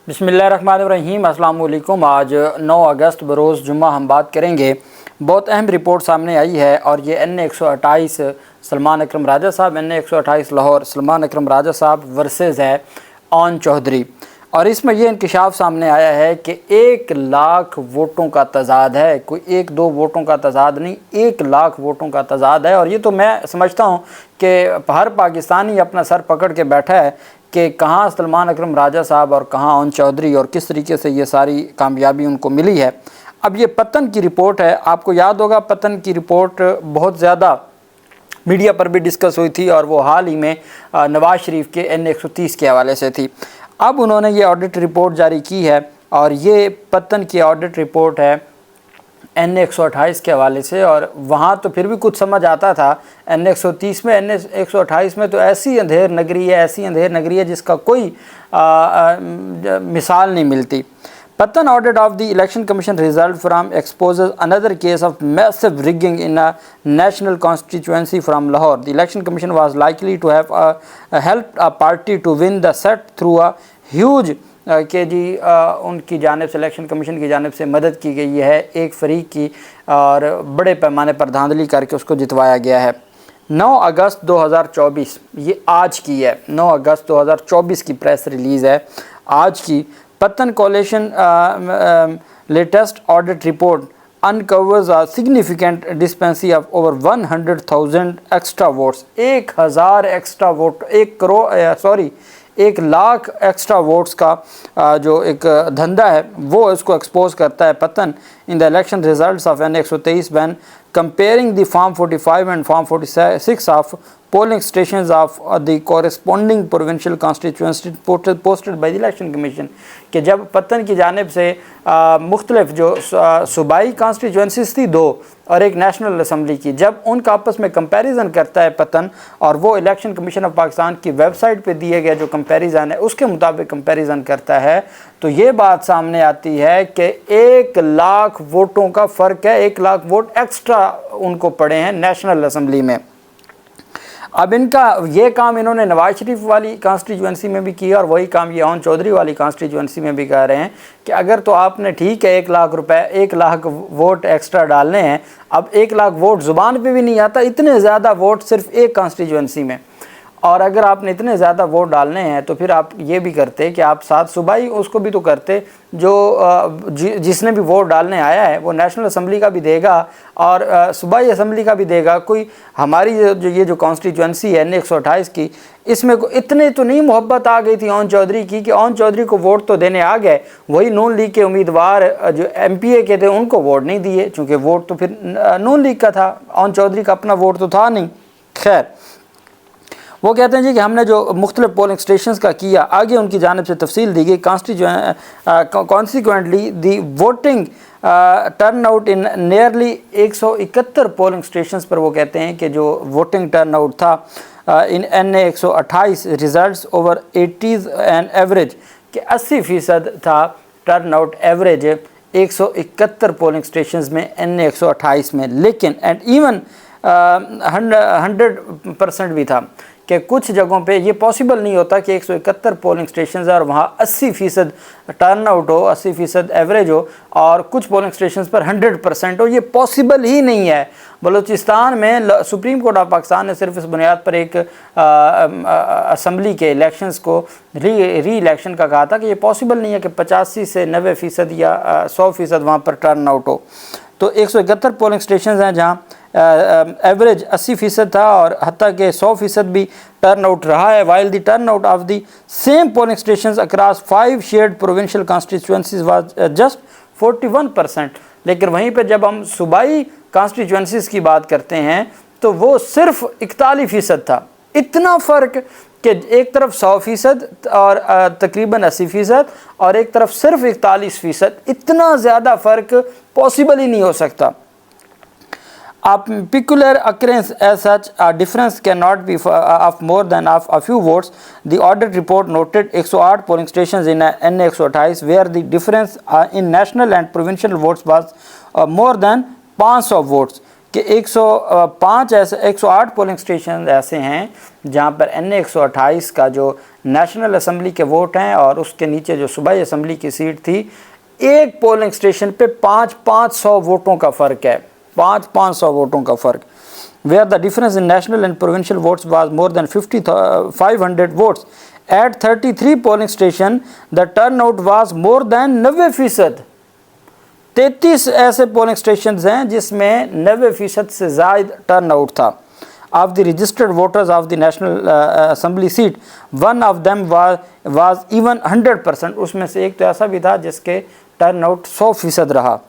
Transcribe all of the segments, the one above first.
बिस्मिल्लाहिर्रहमानिर्रहीम। अस्सलाम वालेकुम। आज 9 अगस्त बरोज़ जुम्मा हम बात करेंगे। बहुत अहम रिपोर्ट सामने आई है और ये NA-128 सलमान अकरम राजा साहब, NA-128 लाहौर सलमान अकरम राजा साहब वर्सेस है ओन चौधरी। और इसमें यह इंकशाफ सामने आया है कि 1 लाख वोटों का तजाद है, कोई 1-2 वोटों का तजाद नहीं, 1 लाख वोटों का तजाद है। और ये तो मैं समझता हूँ कि हर पाकिस्तानी अपना सर पकड़ के बैठा है कि कहाँ सलमान अकरम राजा साहब और कहाँ ओन चौधरी, और किस तरीके से ये सारी कामयाबी उनको मिली है। अब ये पतन की रिपोर्ट है, आपको याद होगा पतन की रिपोर्ट बहुत ज़्यादा मीडिया पर भी डिस्कस हुई थी और वो हाल ही में नवाज़ शरीफ के NA-130 के हवाले से थी। अब उन्होंने ये ऑडिट रिपोर्ट जारी की है और ये पतन की ऑडिट रिपोर्ट है NA-128 के हवाले से। और वहाँ तो फिर भी कुछ समझ आता था, NA-130 में, NA-128 में तो ऐसी अंधेर नगरी है, ऐसी अंधेर नगरी है जिसका कोई मिसाल नहीं मिलती। Patan audit of the Election Commission result from exposes another case of massive rigging in a national constituency from Lahore. The Election Commission was likely to have helped a party to win the set through a huge के जी उनकी जानिब से, election commission की जानिब से मदद की गई है एक फरीक की और बड़े पैमाने पर धांधली करके उसको जितवाया गया है। 9 अगस्त 2024 ये आज की है, 9 अगस्त 2024 की प्रेस रिलीज़ है आज की। Patan coalition latest audit report uncovers a significant discrepancy of over 100,000 extra votes। 1000 extra vote, 1 lakh extra votes का जो एक धंधा है वो इसको एक्सपोज करता है पतन in the election results of NA-123 when comparing the form 45 and form 46 of polling stations of the corresponding provincial constituency posted by the election commission। कि जब पतन की जानिब से मुख्तलिफ जो सूबाई कॉन्स्टिट्यूंसीज थी 2 और एक नेशनल असम्बली की, जब उनका आपस में कंपैरिजन करता है पतन और वो इलेक्शन कमीशन ऑफ पाकिस्तान की वेबसाइट पे दिए गए जो कंपैरिजन है उसके मुताबिक कंपैरिजन करता है, तो ये बात सामने आती है कि 1 लाख वोटों का फ़र्क है, 1 लाख वोट एक्स्ट्रा उनको पड़े हैं नेशनल असम्बली में। अब इनका ये काम इन्होंने नवाज़ शरीफ वाली कॉन्स्टिट्यूंसी में भी किया और वही काम ये ओन चौधरी वाली कॉन्स्टिट्यूंसी में भी कर रहे हैं कि अगर तो आपने ठीक है 1 लाख रुपए, 1 लाख वोट एक्स्ट्रा डालने हैं, अब 1 लाख वोट ज़ुबान पे भी नहीं आता, इतने ज़्यादा वोट सिर्फ एक कॉन्स्टिट्यूंसी में, और अगर आपने इतने ज़्यादा वोट डालने हैं तो फिर आप ये भी करते कि आप 7 सूबाई उसको भी तो करते जो जिसने भी वोट डालने आया है वो नेशनल असम्बली का भी देगा और सूबाई असम्बली का भी देगा। कोई हमारी ये जो कॉन्स्टिट्यूंसी है NA-128 की, इसमें इतने तो नहीं मोहब्बत आ गई थी ओन चौधरी की कि ओन चौधरी को वोट तो देने आ गए, वही नून लीग के उम्मीदवार जो MPA के थे उनको वोट नहीं दिए, चूँकि वोट तो फिर नून लीग का था, ओन चौधरी का अपना वोट तो था नहीं। खैर, वो कहते हैं जी कि हमने जो मुख्तलिफ पोलिंग स्टेशन का किया, आगे उनकी जानिब से तफसील दी गई। Consequently the voting turn out in nearly 171 polling station पर वो कहते हैं कि जो वोटिंग टर्न आउट था इन NA-128 results over 80s and average कि 80% था turn out average 171 polling station में NA-128 में। लेकिन एंड इवन 100% भी था कि कुछ जगहों पे ये पॉसिबल नहीं होता कि 171 पोलिंग स्टेशन है और वहाँ 80% टर्न आउट हो, 80% एवरेज हो, और कुछ पोलिंग स्टेशन पर 100% हो, ये पॉसिबल ही नहीं है। बलूचिस्तान में सुप्रीम कोर्ट ऑफ पाकिस्तान ने सिर्फ इस बुनियाद पर एक असम्बली के इलेक्शंस को री इलेक्शन का कहा था कि ये पॉसिबल नहीं है कि 85 से 90% या 100% वहाँ पर टर्न आउट हो। तो 171 पोलिंग स्टेशन हैं जहाँ एवरेज 80% था और हत्ता के 100% भी टर्न आउट रहा है। While the turn out of the same polling station across 5 shared provincial constituencies was just 41%। लेकिन वहीं पर जब हम सूबाई कॉन्स्टिट्यूंसीज की बात करते हैं तो वो सिर्फ 41% था। इतना फ़र्क कि एक तरफ 100% और तकरीबन 80% और एक तरफ सिर्फ 41%, इतना ज़्यादा फ़र्क पॉसिबल ही नहीं हो सकता। A peculiar occurrence as such, a difference cannot be of more than of a few votes. The audit report noted 108 polling stations in NA-128 where the difference in national and provincial votes was more than 500 votes। कि 108 polling station ऐसे हैं जहाँ पर NA-128 का जो national assembly के vote हैं और उसके नीचे जो सूबाई असम्बली की सीट थी, एक पोलिंग स्टेशन पे 500 वोटों का फ़र्क है, 500 वोटों का फ़र्क। Where the difference in national and provincial votes was more than 500 votes. At 33 polling station, the turnout was more than 90%. 33 ऐसे पोलिंग स्टेशन हैं जिसमें 90% से ज़ायद टर्नआउट था। Of the registered voters of the National Assembly seat, one of them was even 100%. उसमें से एक तो ऐसा भी था जिसके टर्नआउट 100% रहा।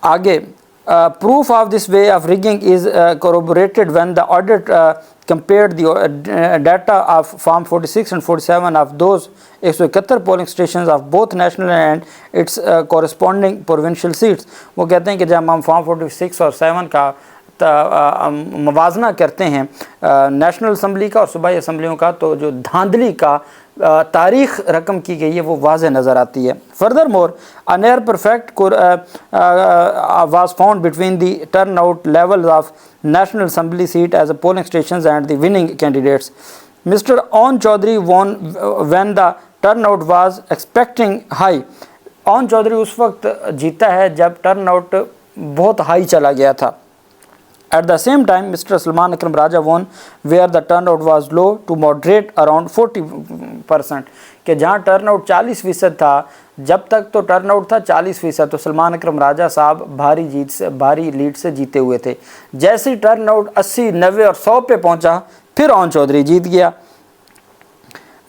आगे proof of this way of rigging is corroborated when the audit compared the data of Form 46 and 47 of those 171 polling stations of both national and its corresponding provincial seats। वो कहते हैं कि जब हम Form 46 और 7 का मवाजना करते हैं नेशनल असम्बली का और सूबाई असम्बलियों का, तो जो धांधली का तारीख़ रकम की गई है वो वाज़े नज़र आती है। Further more a near perfect was found between the turn out level of national assembly seat as a polling station and the winning candidates. Mister ओन Chaudhry won when the turn out was expecting high. ओन चौधरी उस वक्त जीता है जब turn out बहुत high चला गया था। At the same time, Mr. Salman Akram Raja won where the turnout was low to moderate around 40%। कि जहाँ टर्नआउट 40% था, जब तक तो टर्नआउट था 40%, तो सलमान अकरम राजा साहब भारी लीड से जीते हुए थे। जैसे टर्नआउट 80, 90 और 100 पे पहुँचा, फिर ओन चौधरी जीत गया।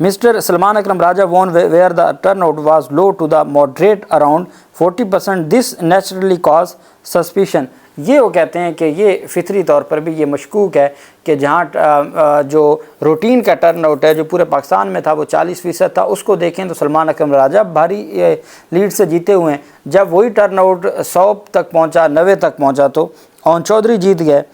Mr. Salman Akram Raja won where the turnout was low to the moderate around 40%. This naturally caused suspicion। ये वो कहते हैं कि ये फितरी तौर पर भी ये मशकूक है कि जहाँ जो रूटीन का टर्नआउट है जो पूरे पाकिस्तान में था वो 40% था, उसको देखें तो सलमान अकरम राजा भारी लीड से जीते हुए हैं। जब वही टर्नआउट 100 तक पहुँचा, 90 तक पहुँचा, तो ओन चौधरी जीत गए।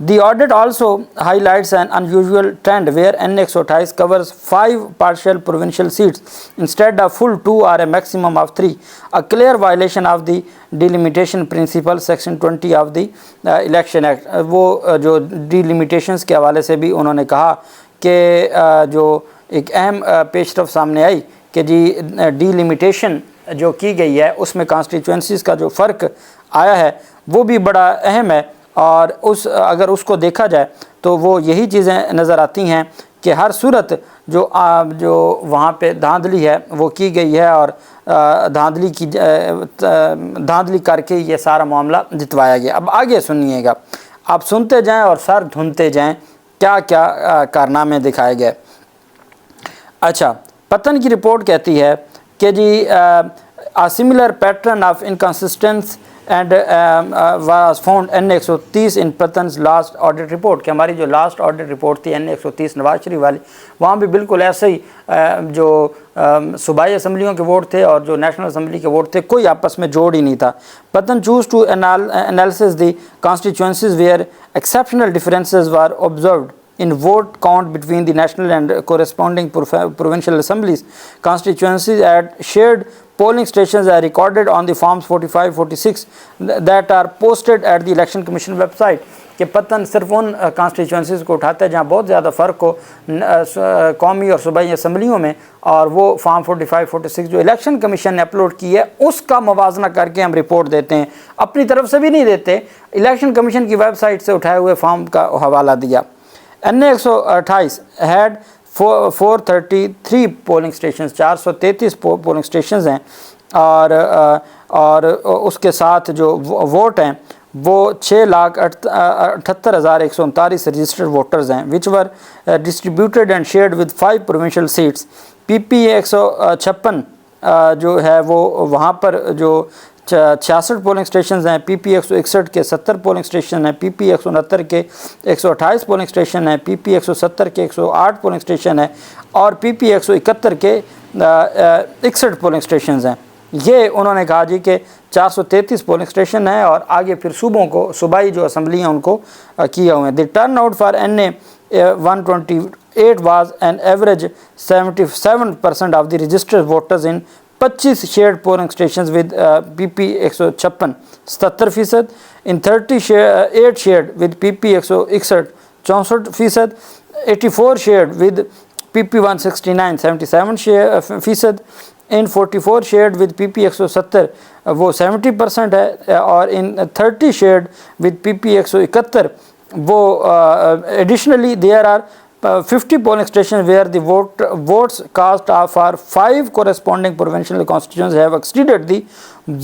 The audit also highlights an unusual trend where NX28 covers 5 partial provincial seats instead of full 2 or a maximum of 3, a clear violation of the delimitation principle section 20 of the Election Act। वो जो delimitations के हवाले से भी उन्होंने कहा कि जो एक अहम पेशरफ सामने आई कि जी delimitation जो की गई है उसमें constituencies का जो फ़र्क आया है वो भी बड़ा अहम है, और अगर उसको देखा जाए तो वो यही चीज़ें नज़र आती हैं कि हर सूरत जो वहाँ पे धांधली है वो की गई है और धांधली करके ये सारा मामला जितवाया गया। अब आगे सुनिएगा, आप सुनते जाएं और सर धुनते जाएं क्या क्या कारनामे दिखाए गए। अच्छा, पतन की रिपोर्ट कहती है कि जी a similar pattern of inconsistency and was found N130 in पतन's last audit report। कि हमारी जो लास्ट ऑडिट रिपोर्ट थी N130 नवाज शरीफ वाली, वहाँ भी बिल्कुल ऐसे ही जो सूबाई असम्बलियों के वोट थे और जो नेशनल असम्बली के वोट थे कोई आपस में जोड़ ही नहीं था। Pattan choose to analysis the constituencies where exceptional differences were observed in vote count between the national and corresponding provincial assemblies. Constituencies at shared polling stations are recorded on the forms 45-46 that are posted at the election commission website। कि पतन सिर्फ उन constituencies को उठाता है जहाँ बहुत ज़्यादा फ़र्क हो कौमी और सूबाई असम्बलियों में, और वो फॉर्म 45-46 जो इलेक्शन कमीशन ने अपलोड की है उसका मवाजना करके हम रिपोर्ट देते हैं, अपनी तरफ से भी नहीं देते, इलेक्शन कमीशन की वेबसाइट से उठाए हुए फॉर्म का हवाला दिया। N128 had 433 polling station, 433 polling station हैं, और उसके साथ जो वोट हैं वो 6,78,139 रजिस्टर्ड वोटर्स हैं which were distributed and shared with 5 provincial seats. PP 156 जो है वो वहाँ पर जो 66 पोलिंग स्टेशन हैं, PP 161 के 70 पोलिंग स्टेशन हैं, PP 169 के 128 पोलिंग स्टेशन हैं, PP 170 के 108 पोलिंग स्टेशन है और PP 171 के 61 पोलिंग स्टेशन हैं। ये उन्होंने कहा जी कि 433 पोलिंग स्टेशन है और आगे फिर सूबों को सूबाई जो असम्बली हैं उनको किया हुए हैं। The turn out for NA 128 was an average 77% of the registered voters in 25 shared polling station with PP 156 77%, in 38 shared with PP 161 64%, 84 shared with PP 169 77%, in 44 shared with PP 170 वो 70% है, और इन 30 शेयर्ड विद PP 171 वो additionally there are 50 polling stations where the votes cast for 5 corresponding provincial constituencies have exceeded the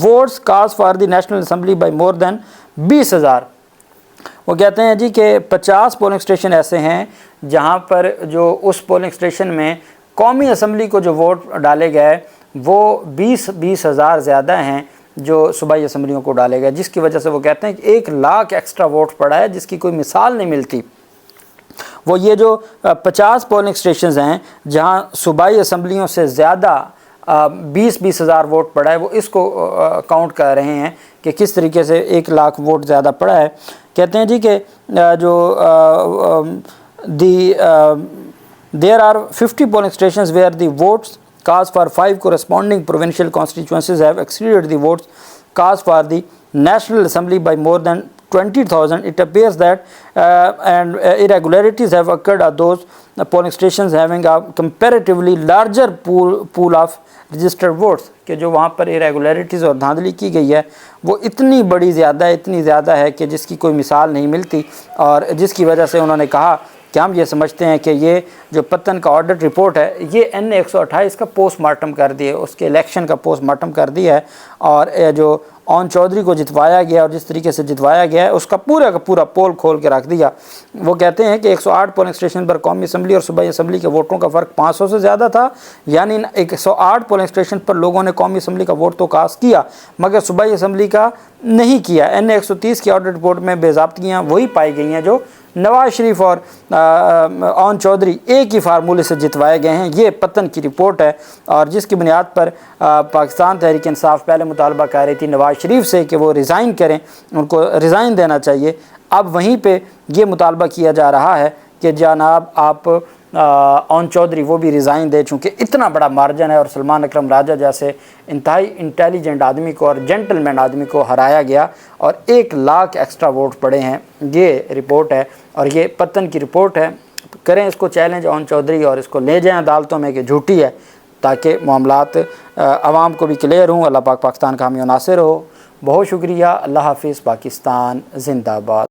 votes cast for the National Assembly by more than 20,000। वो कहते हैं जी कि 50 polling station ऐसे हैं जहाँ पर जो उस पोलिंग स्टेशन में कौमी असम्बली को जो वोट डाले गए वो 20,000 ज़्यादा हैं जो सूबाई असम्बलियों को डाले गए, जिसकी वजह से वो कहते हैं कि 1 लाख एक्स्ट्रा वोट पड़ा है जिसकी कोई मिसाल नहीं मिलती। वो ये जो 50 पोलिंग स्टेशन हैं जहाँ सूबाई असम्बलियों से ज़्यादा 20,000 वोट पड़ा है, वो इसको काउंट कर रहे हैं कि किस तरीके से 1 लाख वोट ज़्यादा पड़ा है। कहते हैं जी कि जो there are 50 polling stations where the votes cast for 5 corresponding provincial constituencies have exceeded the votes cast for the National Assembly by more than 20,000. It appears that irregularities have occurred at those polling stations having a comparatively larger pool of registered votes, कि जो वहाँ पर irregularities और धांधली की गई है वो इतनी ज़्यादा है कि जिसकी कोई मिसाल नहीं मिलती, और जिसकी वजह से उन्होंने कहा कि हम ये समझते हैं कि ये जो पत्तन का ऑडिट रिपोर्ट है ये NA 128 का पोस्टमार्टम कर दिया, उसके इलेक्शन का पोस्टमार्टम कर दिया है, और जो ओन चौधरी को जितवाया गया और जिस तरीके से जितवाया गया है उसका पूरा का पूरा पोल खोल के रख दिया। वो कहते हैं कि 108 पोलिंग स्टेशन पर कौमी असम्बली और सूबाई असम्बली के वोटों का फ़र्क 500 से ज़्यादा था, यानी 108 पोलिंग स्टेशन पर लोगों ने कौमी असम्बली का वोट तो कास्ट किया मगर सूबाई असम्बली का नहीं किया। NA 130 की ऑडिट रिपोर्ट में बेज़ाब्तियाँ वही पाई गई हैं जो नवाज शरीफ और ओन चौधरी एक ही फार्मूले से जितवाए गए हैं। ये पत्तन की रिपोर्ट है, और जिसकी बुनियाद पर पाकिस्तान तहरीक इंसाफ पहले मुतालबा कर रही थी नवाज शरीफ से कि वो रिज़ाइन करें, उनको रिज़ाइन देना चाहिए। अब वहीं पे ये मुतालबा किया जा रहा है कि जनाब आप ओन चौधरी वो भी रिज़ाइन दे, चूँकि इतना बड़ा मार्जिन है और सलमान अकरम राजा जैसे इंतहाई इंटेलिजेंट आदमी को और जेंटलमैन आदमी को हराया गया और 1 लाख एक्स्ट्रा वोट पड़े हैं। ये रिपोर्ट है और ये पत्तन की रिपोर्ट है। करें इसको चैलेंज ओन चौधरी और इसको ले जाएं अदालतों में कि झूठी है, ताकि मामलात आवाम को भी क्लियर हों। अल्लाह पाक पाकिस्तान का हामी नासिर हो। बहुत शुक्रिया। अल्लाह हाफिज़। पाकिस्तान जिंदाबाद।